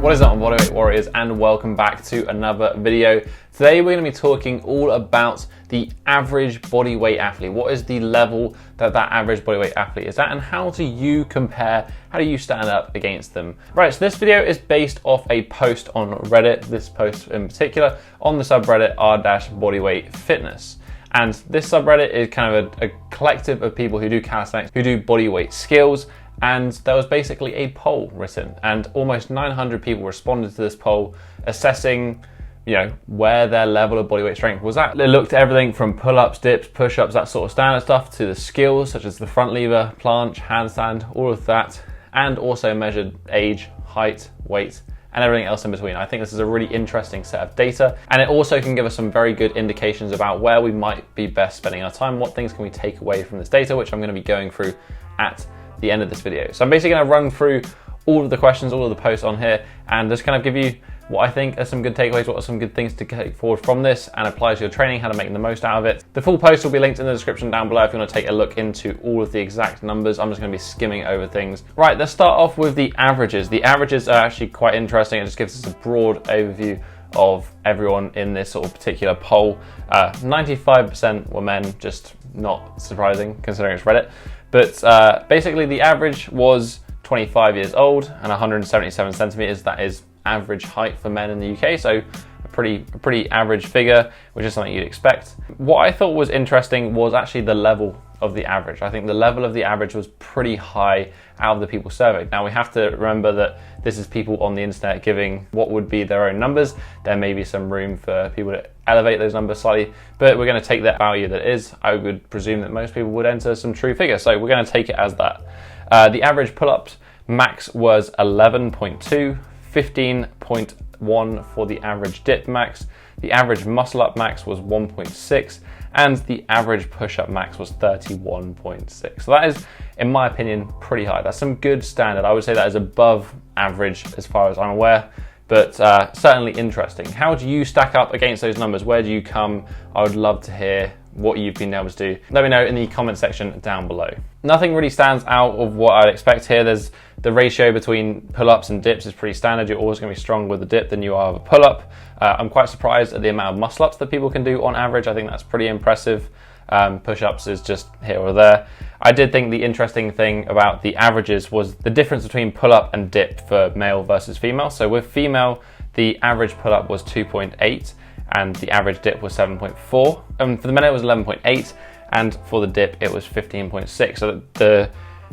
What is up, Bodyweight Warriors, and welcome back to another video. Today we're going to be talking all about the average bodyweight athlete. What is the level that average bodyweight athlete is at, and how do you compare, how do you stand up against them? Right, so this video is based off a post on Reddit, this post in particular, on the subreddit r-bodyweight fitness. And this subreddit is kind of a collective of people who do calisthenics, who do bodyweight skills. And there was basically a poll written, and almost 900 people responded to this poll, assessing, where their level of bodyweight strength was at. They looked at everything from pull-ups, dips, push-ups, that sort of standard stuff, to the skills such as the front lever, planche, handstand, all of that, and also measured age, height, weight, and everything else in between. I think this is a really interesting set of data, and it also can give us some very good indications about where we might be best spending our time, what things can we take away from this data, which I'm going to be going through at the end of this video. So I'm basically going to run through all of the questions, all of the posts on here, and just kind of give you what I think are some good takeaways, what are some good things to take forward from this and apply to your training, how to make the most out of it. The full post will be linked in the description down below if you want to take a look into all of the exact numbers. I'm just going to be skimming over things. Right, let's start off with the averages. The averages are actually quite interesting. It just gives us a broad overview of everyone in this sort of particular poll. 95% were men, just not surprising considering it's Reddit. But basically the average was 25 years old and 177 centimeters. That is average height for men in the UK. So a pretty average figure, which is something you'd expect. What I thought was interesting was actually the level of the average. I think the level of the average was pretty high out of the people surveyed. Now we have to remember that this is people on the internet giving what would be their own numbers. There may be some room for people to elevate those numbers slightly, but we're going to take that value that is. I would presume that most people would enter some true figure, so we're going to take it as that. The average pull-ups max was 11.2, 15.1 for the average dip max. The average muscle-up max was 1.6, and the average push-up max was 31.6. So that is, in my opinion, pretty high. That's some good standard. I would say that is above average as far as I'm aware, but certainly interesting. How do you stack up against those numbers? Where do you come? I would love to hear what you've been able to do. Let me know in the comment section down below. Nothing really stands out of what I'd expect here. There's the ratio between pull-ups and dips is pretty standard. You're always going to be stronger with a dip than you are with a pull-up. I'm quite surprised at the amount of muscle-ups that people can do on average. I think that's pretty impressive. Push-ups is just here or there. I did think the interesting thing about the averages was the difference between pull-up and dip for male versus female. So with female, the average pull-up was 2.8 and the average dip was 7.4. For the men it was 11.8 and for the dip it was 15.6. So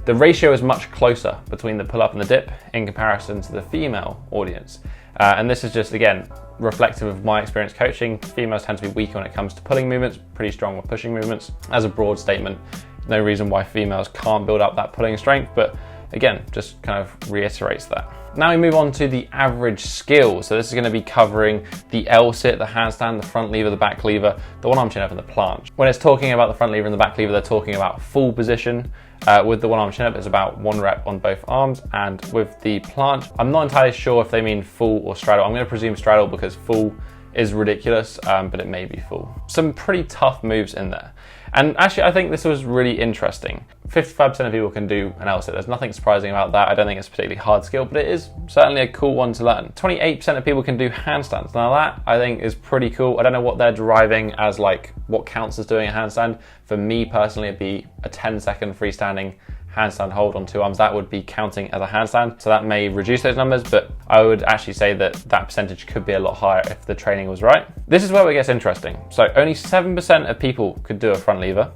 the ratio is much closer between the pull-up and the dip in comparison to the female audience. And this is just, again, reflective of my experience coaching. Females tend to be weaker when it comes to pulling movements, pretty strong with pushing movements. As a broad statement, no reason why females can't build up that pulling strength, but again, just kind of reiterates that. Now we move on to the average skill. So this is going to be covering the L-sit, the handstand, the front lever, the back lever, the one-arm chin-up, and the planche. When it's talking about the front lever and the back lever, they're talking about full position. With the one-arm chin-up, it's about 1 rep on both arms, and with the planche, I'm not entirely sure if they mean full or straddle. I'm going to presume straddle because full is ridiculous, but it may be full. Some pretty tough moves in there. And actually, I think this was really interesting. 55% of people can do an L-sit. There's nothing surprising about that. I don't think it's a particularly hard skill, but it is certainly a cool one to learn. 28% of people can do handstands. Now that, I think, is pretty cool. I don't know what they're deriving as, like, what counts as doing a handstand. For me personally, it'd be a 10-second freestanding handstand hold on 2 arms. That would be counting as a handstand. So that may reduce those numbers, but I would actually say that that percentage could be a lot higher if the training was right. This is where it gets interesting. So only 7% of people could do a front lever,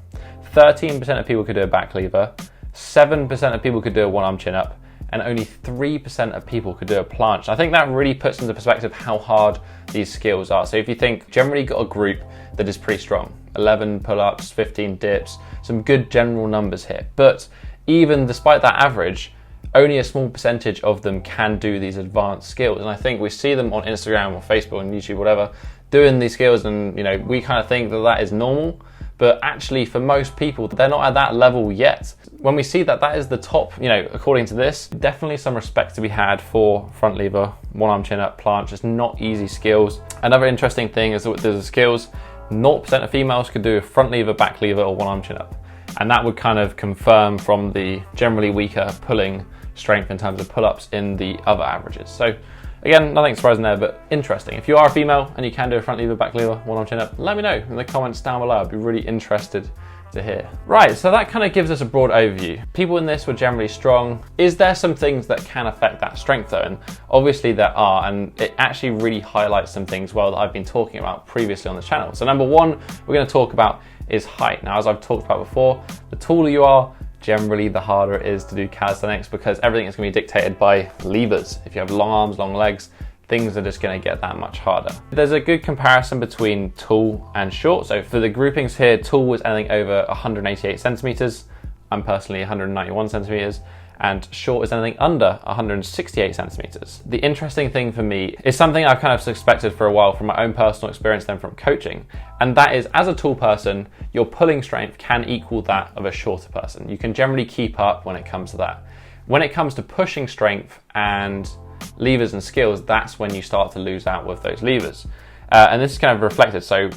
13% of people could do a back lever, 7% of people could do a one-arm chin-up, and only 3% of people could do a planche. I think that really puts into perspective how hard these skills are. So if you think, generally got a group that is pretty strong, 11 pull-ups, 15 dips, some good general numbers here. But even despite that average, only a small percentage of them can do these advanced skills. And I think we see them on Instagram or Facebook and YouTube, whatever, doing these skills, and we kind of think that that is normal, but actually for most people, they're not at that level yet. When we see that that is the top, according to this, definitely some respect to be had for front lever, one-arm chin-up, planche. It's not easy skills. Another interesting thing is that there's skills, 0% of females could do a front lever, back lever, or one-arm chin-up. And that would kind of confirm from the generally weaker pulling strength in terms of pull-ups in the other averages. So Again, nothing surprising there, but interesting. If you are a female and you can do a front lever, back lever, one arm chin up, let me know in the comments down below. I'd be really interested to hear. Right, so that kind of gives us a broad overview. People in this were generally strong. Is there some things that can affect that strength though? And obviously there are, and it actually really highlights some things well that I've been talking about previously on the channel. So number one, we're going to talk about is height. Now, as I've talked about before, the taller you are, generally the harder it is to do calisthenics because everything is going to be dictated by levers. If you have long arms, long legs, things are just going to get that much harder. There's a good comparison between tall and short. So for the groupings here, tall was anything over 188 centimeters. I'm personally 191 centimeters. And short is anything under 168 centimeters. The interesting thing for me is something I've kind of suspected for a while from my own personal experience, then from coaching. And that is, as a tall person, your pulling strength can equal that of a shorter person. You can generally keep up when it comes to that. When it comes to pushing strength and levers and skills, that's when you start to lose out with those levers. And this is kind of reflected. So,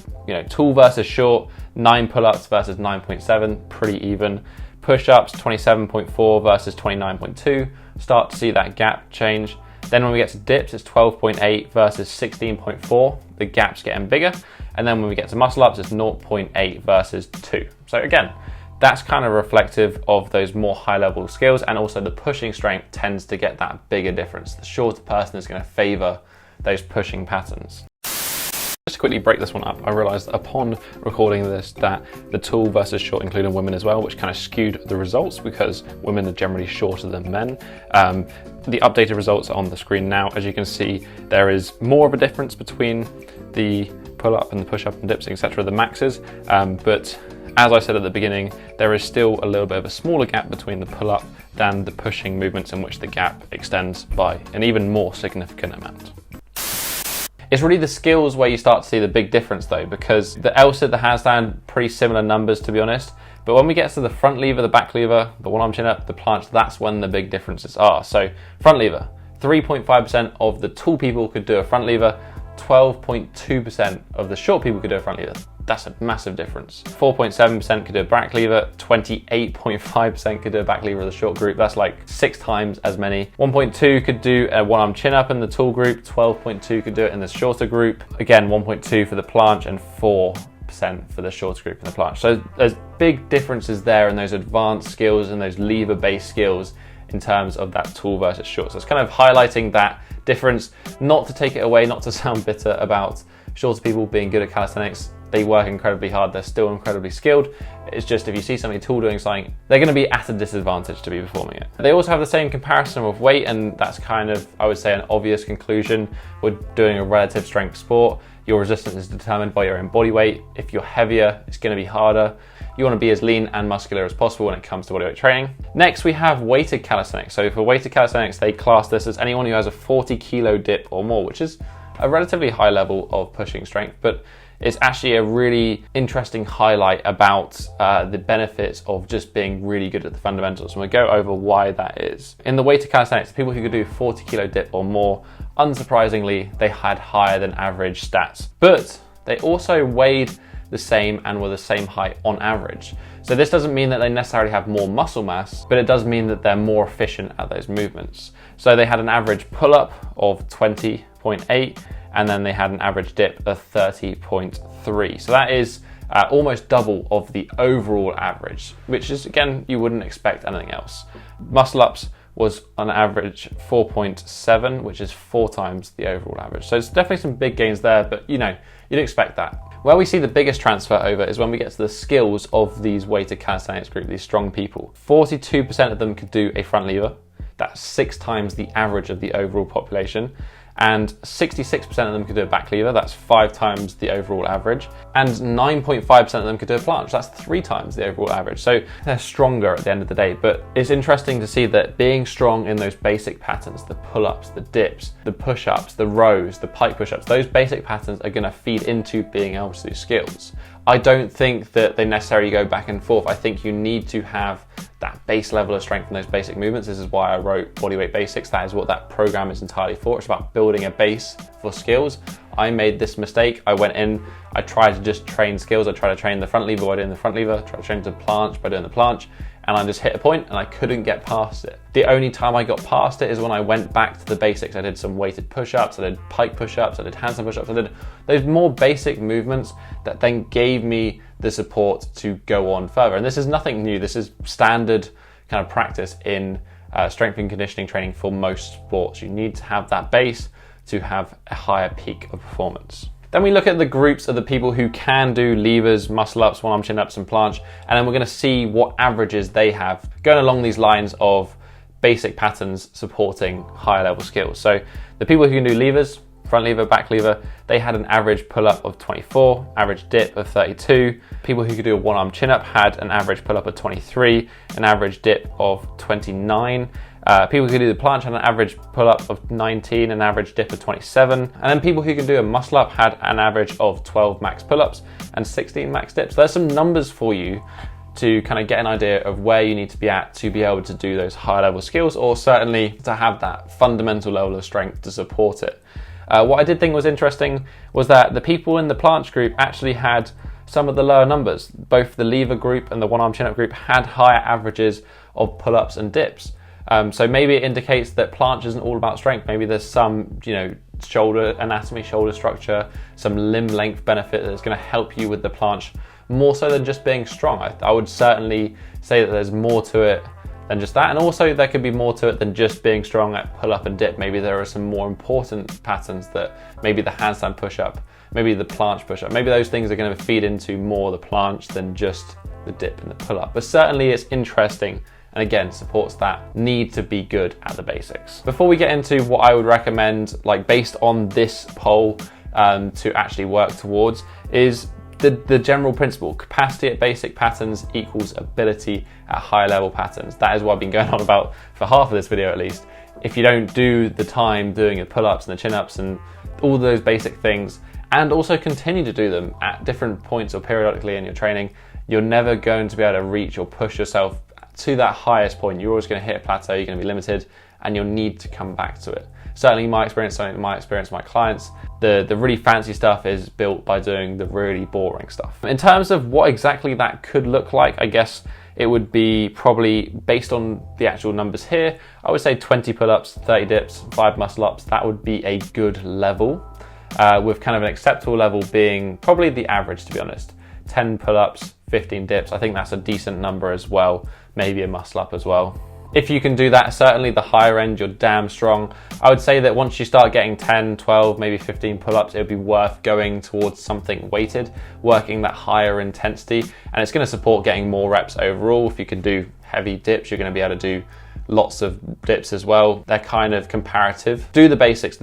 tall versus short, 9 pull-ups versus 9.7, pretty even. Push-ups, 27.4 versus 29.2. Start to see that gap change. Then when we get to dips, it's 12.8 versus 16.4. The gap's getting bigger. And then when we get to muscle-ups, it's 0.8 versus 2. So again, that's kind of reflective of those more high-level skills, and also the pushing strength tends to get that bigger difference. The shorter person is going to favor those pushing patterns. Just to quickly break this one up, I realized upon recording this that the tall versus short included women as well, which kind of skewed the results because women are generally shorter than men. The updated results are on the screen now. As you can see, there is more of a difference between the pull-up and the push-up and dips, etc., the maxes, but as I said at the beginning, there is still a little bit of a smaller gap between the pull-up than the pushing movements, in which the gap extends by an even more significant amount. It's really the skills where you start to see the big difference though, because the L-sit, the handstand, pretty similar numbers to be honest, but when we get to the front lever, the back lever, the one arm chin up, the planche, that's when the big differences are. So front lever, 3.5% of the tall people could do a front lever, 12.2% of the short people could do a front lever. That's a massive difference. 4.7% could do a back lever, 28.5% could do a back lever of the short group. That's like 6 times as many. 1.2 could do a one arm chin up in the tall group, 12.2 could do it in the shorter group. Again, 1.2 for the planche and 4% for the shorter group in the planche. So there's big differences there in those advanced skills and those lever-based skills in terms of that tall versus short. So it's kind of highlighting that difference, not to take it away, not to sound bitter about shorter people being good at calisthenics. They work incredibly hard, they're still incredibly skilled. It's just if you see somebody tall doing something, they're going to be at a disadvantage to be performing it. They also have the same comparison with weight, and that's kind of, I would say, an obvious conclusion. We're doing a relative strength sport. Your resistance is determined by your own body weight. If you're heavier, it's going to be harder. You want to be as lean and muscular as possible when it comes to bodyweight training. Next, we have weighted calisthenics. So for weighted calisthenics, they class this as anyone who has a 40 kilo dip or more, which is a relatively high level of pushing strength, but it's actually a really interesting highlight about the benefits of just being really good at the fundamentals. And we'll go over why that is. In the weighted calisthenics, people who could do 40 kilo dip or more, unsurprisingly, they had higher than average stats, but they also weighed the same and were the same height on average. So this doesn't mean that they necessarily have more muscle mass, but it does mean that they're more efficient at those movements. So they had an average pull-up of 20.8, and then they had an average dip of 30.3. So that is almost double of the overall average, which is, again, you wouldn't expect anything else. Muscle ups was on average 4.7, which is 4 times the overall average. So it's definitely some big gains there, but you'd expect that. Where we see the biggest transfer over is when we get to the skills of these weighted calisthenics group, these strong people. 42% of them could do a front lever. That's 6 times the average of the overall population. And 66% of them could do a back lever, that's 5 times the overall average, and 9.5% of them could do a planche, that's 3 times the overall average. So they're stronger at the end of the day, but it's interesting to see that being strong in those basic patterns, the pull-ups, the dips, the push-ups, the rows, the pike push-ups, those basic patterns are going to feed into being able to do skills. I don't think that they necessarily go back and forth. I think you need to have that base level of strength in those basic movements. This is why I wrote Bodyweight Basics. That is what that program is entirely for. It's about building a base for skills. I made this mistake. I went in, I tried to just train skills. I tried to train the front lever by doing the front lever, tried to train the planche by doing the planche, and I just hit a point and I couldn't get past it. The only time I got past it is when I went back to the basics. I did some weighted push-ups, I did pike push-ups, I did handstand push-ups, I did those more basic movements that then gave me the support to go on further. And this is nothing new. This is standard kind of practice in strength and conditioning training for most sports. You need to have that base to have a higher peak of performance. Then we look at the groups of the people who can do levers, muscle-ups, one-arm chin-ups, and planche, and then we're going to see what averages they have, going along these lines of basic patterns supporting higher level skills. So the people who can do levers, front lever, back lever, they had an average pull-up of 24, average dip of 32. People who could do a one-arm chin-up had an average pull-up of 23, an average dip of 29. People who can do the planche had an average pull-up of 19, an average dip of 27. And then people who can do a muscle-up had an average of 12 max pull-ups and 16 max dips. So there's some numbers for you to kind of get an idea of where you need to be at to be able to do those high level skills, or certainly to have that fundamental level of strength to support it. What I did think was interesting was that the people in the planche group actually had some of the lower numbers. Both the lever group and the one-arm chin-up group had higher averages of pull-ups and dips. So maybe it indicates that planche isn't all about strength. Maybe there's some, shoulder anatomy, shoulder structure, some limb length benefit that's going to help you with the planche more so than just being strong. I would certainly say that there's more to it than just that. And also there could be more to it than just being strong at pull up and dip. Maybe there are some more important patterns that maybe the handstand push up, maybe the planche push up, maybe those things are going to feed into more the planche than just the dip and the pull up. But certainly it's interesting, and again, supports that need to be good at the basics. Before we get into what I would recommend, like based on this poll to actually work towards, is the general principle: capacity at basic patterns equals ability at high level patterns. That is what I've been going on about for half of this video at least. If you don't do the time doing the pull-ups and the chin-ups and all those basic things, and also continue to do them at different points or periodically in your training, you're never going to be able to reach or push yourself to that highest point. You're always going to hit a plateau, you're going to be limited, and you'll need to come back to it. Certainly my experience, my clients, the really fancy stuff is built by doing the really boring stuff. In terms of what exactly that could look like, I guess it would be probably based on the actual numbers here. I would say 20 pull-ups, 30 dips, 5 muscle-ups. That would be a good level, with kind of an acceptable level being probably the average, to be honest. 10 pull-ups, 15 dips. I think that's a decent number as well. Maybe a muscle-up as well. If you can do that, certainly the higher end, you're damn strong. I would say that once you start getting 10, 12, maybe 15 pull-ups, it would be worth going towards something weighted, working that higher intensity, and it's going to support getting more reps overall. If you can do heavy dips, you're going to be able to do lots of dips as well. They're kind of comparative. Do the basics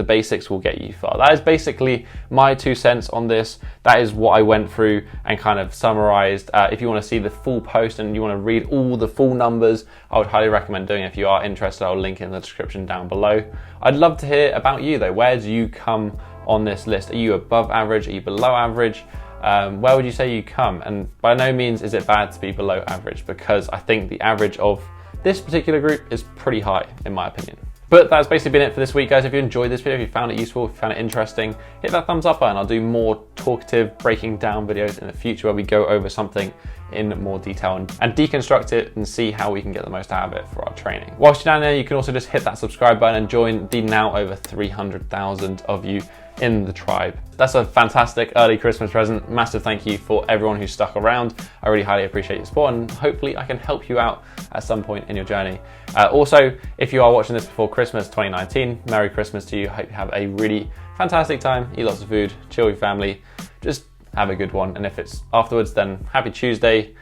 will get you far. That is basically my 2 cents on this. That is what I went through and kind of summarized. If you want to see the full post and you want to read all the full numbers, I would highly recommend doing it. If you are interested, I'll link in the description down below. I'd love to hear about you though. Where do you come on this list? Are you above average? Are you below average? Where would you say you come? And by no means is it bad to be below average, because I think the average of this particular group is pretty high in my opinion. But that's basically been it for this week, guys. If you enjoyed this video, if you found it useful, if you found it interesting, hit that thumbs up button. I'll do more talkative, breaking down videos in the future where we go over something in more detail and deconstruct it and see how we can get the most out of it for our training. Whilst you're down there, you can also just hit that subscribe button and join the now over 300,000 of you in the tribe. That's a fantastic early Christmas present. Massive thank you for everyone who stuck around. I really highly appreciate your support, and hopefully I can help you out at some point in your journey. Also, if you are watching this before Christmas 2019, Merry Christmas to you. Hope you have a really fantastic time. Eat lots of food, chill with your family, just have a good one. And if it's afterwards, then happy Tuesday.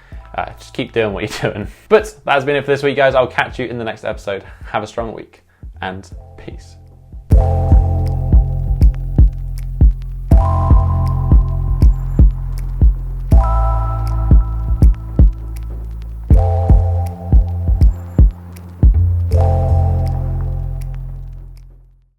Just keep doing what you're doing. But that's been it for this week, guys. I'll catch you in the next episode. Have a strong week and peace.